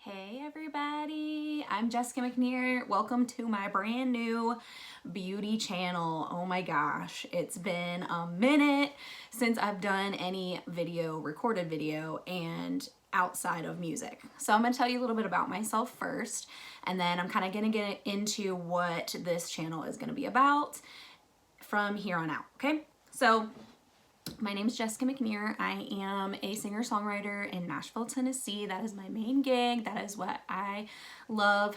Hey everybody, I'm Jessica McNear. Welcome to my brand new beauty channel. Oh my gosh, it's been a minute since I've done any recorded video and outside of music. So I'm gonna tell you a little bit about myself first, and then I'm kind of gonna get into what this channel is gonna be about from here on out, okay? So my name is Jessica McNear. I am a singer-songwriter in Nashville, Tennessee. That is my main gig. That is what I love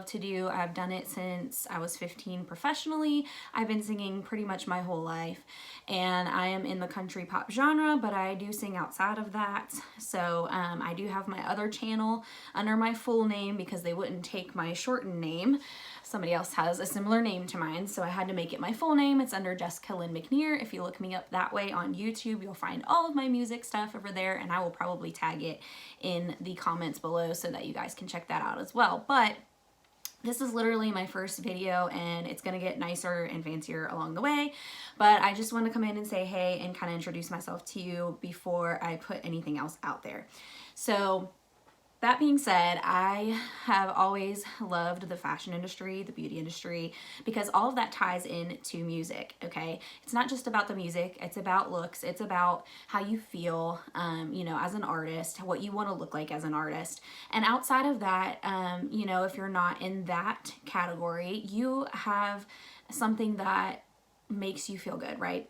to do. I've done it since I was 15 professionally. I've been singing pretty much my whole life, and I am in the country pop genre, but I do sing outside of that. So I do have my other channel under my full name because they wouldn't take my shortened name. Somebody else has a similar name to mine, so I had to make it my full name. It's under Jessica Lynn McNear. If you look me up that way on YouTube, you'll find all of my music stuff over there, and I will probably tag it in the comments below so that you guys can check that out as well. But this is literally my first video, and it's gonna get nicer and fancier along the way, but I just want to come in and say hey and kind of introduce myself to you before I put anything else out there. So that being said, I have always loved the fashion industry, the beauty industry, because all of that ties into music, okay? It's not just about the music, it's about looks, it's about how you feel, as an artist, what you want to look like as an artist. And outside of that, if you're not in that category, you have something that makes you feel good, right?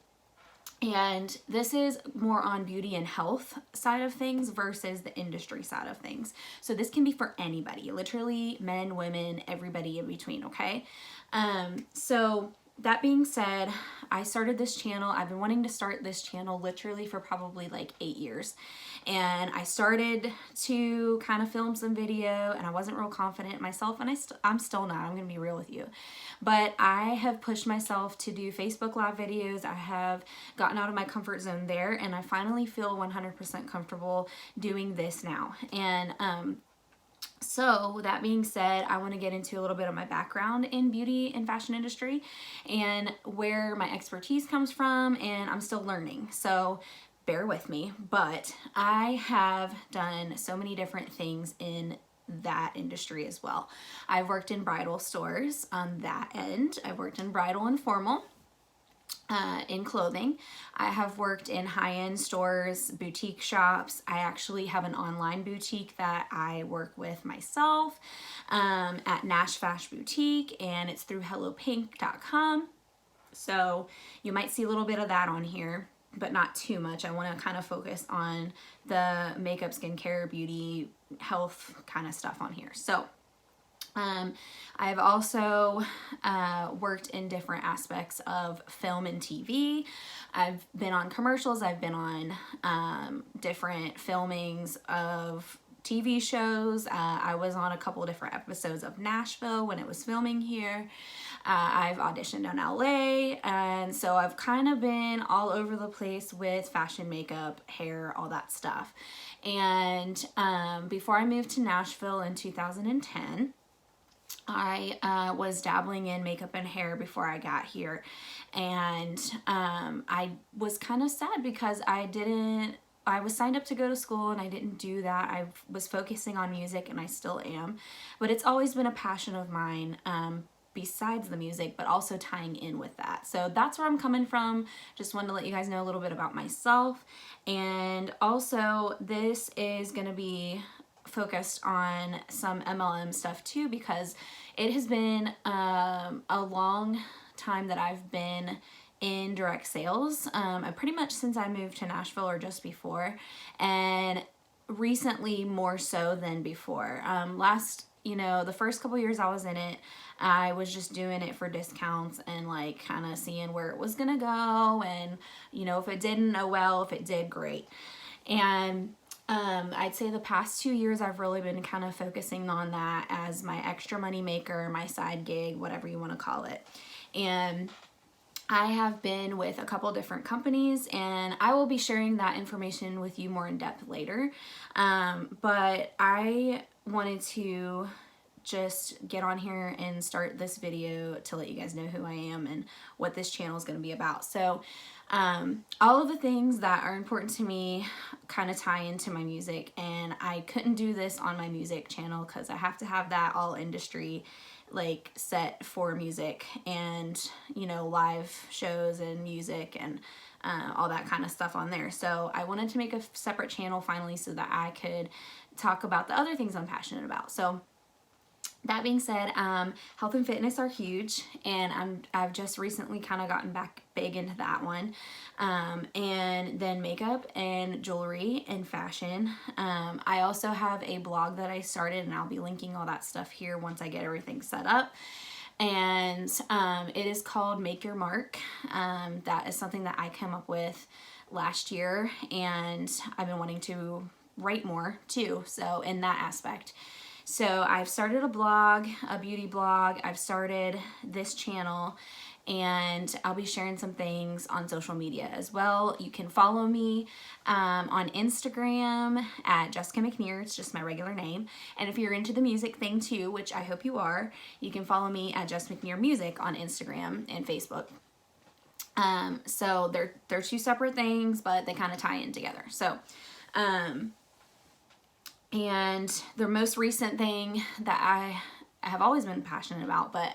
And this is more on beauty and health side of things versus the industry side of things. So this can be for anybody, literally men, women, everybody in between, okay? So that being said, I started this channel. I've been wanting to start this channel literally for probably like 8 years. And I started to kind of film some video, and I wasn't real confident in myself, and I'm still not, I'm gonna be real with you. But I have pushed myself to do Facebook Live videos. I have gotten out of my comfort zone there, and I finally feel 100% comfortable doing this now. And so that being said, I want to get into a little bit of my background in beauty and fashion industry and where my expertise comes from, and I'm still learning. So bear with me, but I have done so many different things in that industry as well. I've worked in bridal stores on that end. I've worked in bridal and formal. In clothing. I have worked in high-end stores, boutique shops. I actually have an online boutique that I work with myself at Nash Fash Boutique, and it's through hellopink.com. So you might see a little bit of that on here, but not too much. I want to kind of focus on the makeup, skincare, beauty, health kind of stuff on here. So I've also worked in different aspects of film and TV. I've been on commercials. I've been on different filmings of TV shows. I was on a couple of different episodes of Nashville when it was filming here. I've auditioned in LA, and so I've kind of been all over the place with fashion, makeup, hair, all that stuff. And before I moved to Nashville in 2010, I was dabbling in makeup and hair before I got here, and I was kind of sad because I was signed up to go to school and I didn't do that. I was focusing on music, and I still am, but it's always been a passion of mine, besides the music, but also tying in with that. So that's where I'm coming from. Just wanted to let you guys know a little bit about myself. And also this is gonna be focused on some MLM stuff too, because it has been a long time that I've been in direct sales, pretty much since I moved to Nashville or just before, and recently more so than before. The first couple years I was in it, I was just doing it for discounts and like kind of seeing where it was gonna go, and if it didn't, oh well, if it did, great. And I'd say the past 2 years I've really been kind of focusing on that as my extra money maker, my side gig, whatever you want to call it. And I have been with a couple different companies, and I will be sharing that information with you more in depth later. But I wanted to just get on here and start this video to let you guys know who I am and what this channel is going to be about. So all of the things that are important to me kind of tie into my music, and I couldn't do this on my music channel because I have to have that all industry like set for music and, you know, live shows and music and all that kind of stuff on there. So I wanted to make a separate channel finally so that I could talk about the other things I'm passionate about. So that being said, health and fitness are huge, and I've just recently kind of gotten back big into that one. And then makeup and jewelry and fashion. I also have a blog that I started, and I'll be linking all that stuff here once I get everything set up. And it is called Make Your Mark. That is something that I came up with last year, and I've been wanting to write more too, so in that aspect. So I've started a blog, a beauty blog. I've started this channel, and I'll be sharing some things on social media as well. You can follow me on Instagram at Jessica McNear. It's just my regular name. And if you're into the music thing too, which I hope you are, you can follow me at Jess McNear Music on Instagram and Facebook. So they're two separate things, but they kind of tie in together. So, and the most recent thing that I have always been passionate about, but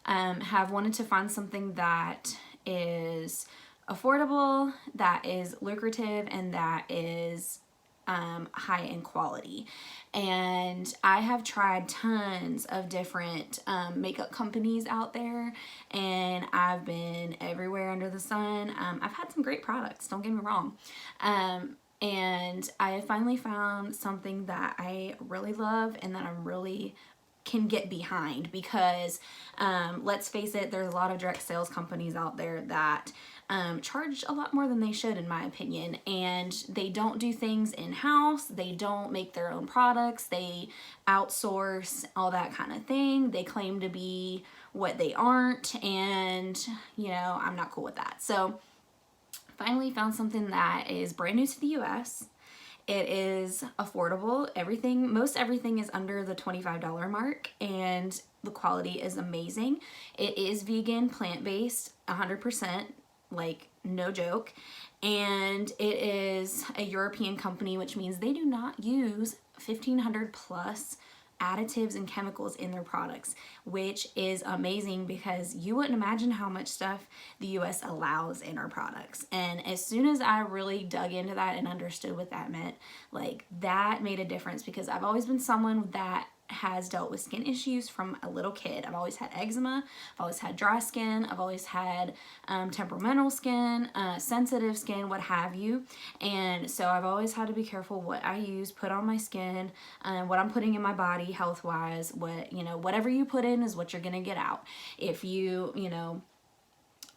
have wanted to find something that is affordable, that is lucrative, and that is high in quality. And I have tried tons of different makeup companies out there, and I've been everywhere under the sun. I've had some great products, don't get me wrong. And I finally found something that I really love and that I really can get behind, because let's face it, there's a lot of direct sales companies out there that charge a lot more than they should, in my opinion, and they don't do things in-house. They don't make their own products. They outsource, all that kind of thing. They claim to be what they aren't, and you know, I'm not cool with that. So finally found something that is brand new to the US. It is affordable. Most everything is under the $25 mark, and the quality is amazing. It is vegan, plant-based, 100%, like no joke. And it is a European company, which means they do not use 1,500 plus additives and chemicals in their products, which is amazing because you wouldn't imagine how much stuff the US allows in our products. And as soon as I really dug into that and understood what that meant, like that made a difference, because I've always been someone that has dealt with skin issues from a little kid. I've always had eczema, I've always had dry skin, I've always had temperamental skin, sensitive skin, what have you. And so I've always had to be careful what I use, put on my skin, what I'm putting in my body health-wise. Whatever you put in is what you're gonna get out. If you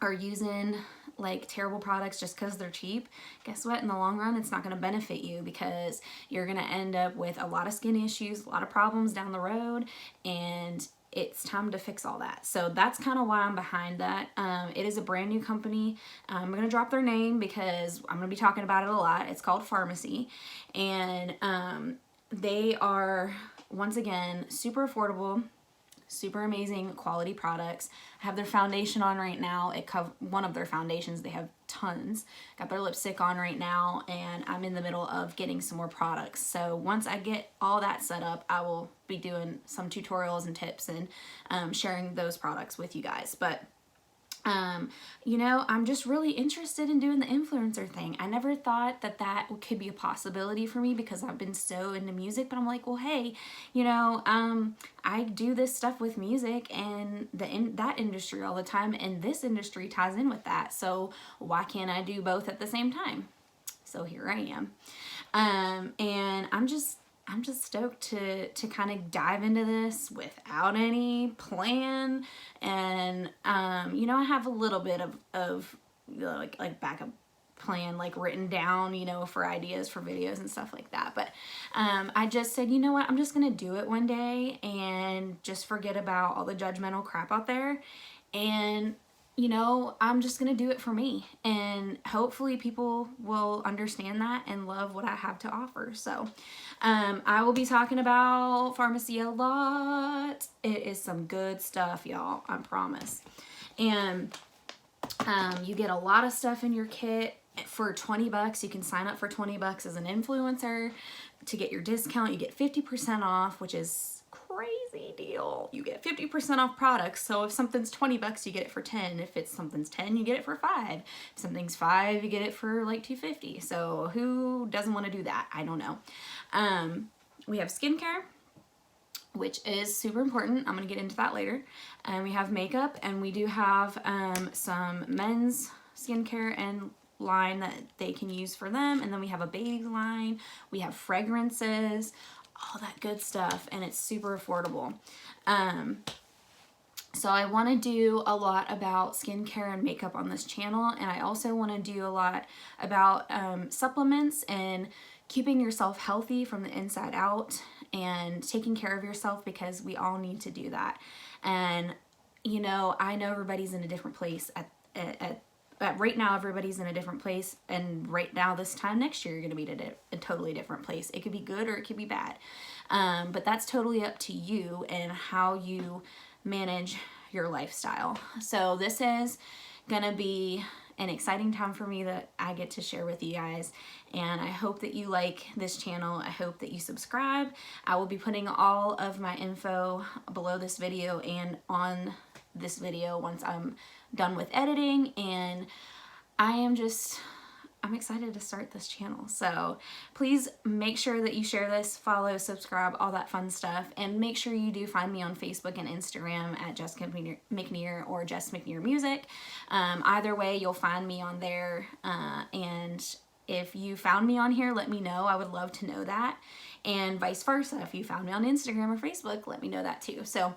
are using like terrible products just because they're cheap, guess what? In the long run, it's not going to benefit you, because you're going to end up with a lot of skin issues, a lot of problems down the road, and it's time to fix all that. So that's kind of why I'm behind that. It is a brand new company. I'm going to drop their name because I'm going to be talking about it a lot. It's called Farmacy, and they are, once again, super affordable, super amazing quality products. I have their foundation on right now. One of their foundations. They have tons. Got their lipstick on right now, and I'm in the middle of getting some more products. So once I get all that set up, I will be doing some tutorials and tips and sharing those products with you guys. But I'm just really interested in doing the influencer thing. I never thought that could be a possibility for me because I've been so into music, but I'm like, well, hey, I do this stuff with music and that industry all the time, and this industry ties in with that. So why can't I do both at the same time? So here I am. And I'm just stoked to kind of dive into this without any plan. And, I have a little bit of like backup plan, like written down, for ideas for videos and stuff like that. But, I just said, you know what, I'm just going to do it one day and just forget about all the judgmental crap out there and you know, I'm just gonna do it for me, and hopefully people will understand that and love what I have to offer. So I will be talking about Farmacy a lot. It is some good stuff, y'all, I promise. And you get a lot of stuff in your kit for 20 bucks. You can sign up for 20 bucks as an influencer to get your discount. You get 50% off, which is crazy deal. You get 50% off products. So if something's 20 bucks, you get it for 10. If it's something's 10, you get it for 5. If something's 5, you get it for like $2.50. So who doesn't want to do that? I don't know. We have skincare, which is super important. I'm going to get into that later. And we have makeup, and we do have some men's skincare and line that they can use for them. And then we have a baby line. We have fragrances, all that good stuff, and it's super affordable. So I want to do a lot about skincare and makeup on this channel, and I also want to do a lot about supplements and keeping yourself healthy from the inside out and taking care of yourself, because we all need to do that. And you know, I know everybody's in a different place at right now. Everybody's in a different place, and right now this time next year you're going to be at a totally different place. It could be good or it could be bad, but that's totally up to you and how you manage your lifestyle. So this is gonna be an exciting time for me that I get to share with you guys, and I hope that you like this channel. I hope that you subscribe. I will be putting all of my info below this video and on this video once I'm done with editing, and I'm excited to start this channel. So please make sure that you share this, follow, subscribe, all that fun stuff. And make sure you do find me on Facebook and Instagram at Jessica McNear or Jess McNear Music. Either way, you'll find me on there. And if you found me on here, let me know. I would love to know that. And vice versa. If you found me on Instagram or Facebook, let me know that too. So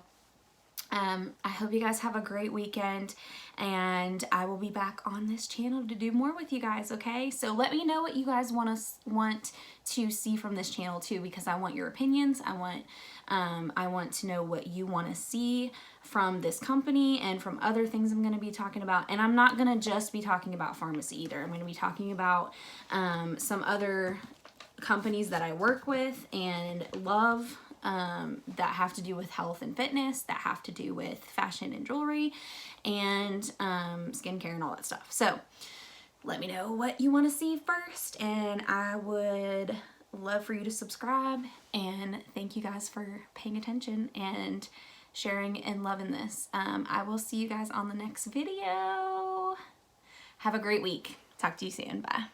I hope you guys have a great weekend, and I will be back on this channel to do more with you guys, okay? So let me know what you guys want to see from this channel too, because I want your opinions. I want to know what you want to see from this company and from other things I'm going to be talking about. And I'm not going to just be talking about Farmacy either. I'm going to be talking about some other companies that I work with and love, that have to do with health and fitness, that have to do with fashion and jewelry, and skincare and all that stuff. So let me know what you want to see first, and I would love for you to subscribe. And thank you guys for paying attention and sharing and loving this. I will see you guys on the next video. Have a great week. Talk to you soon. Bye.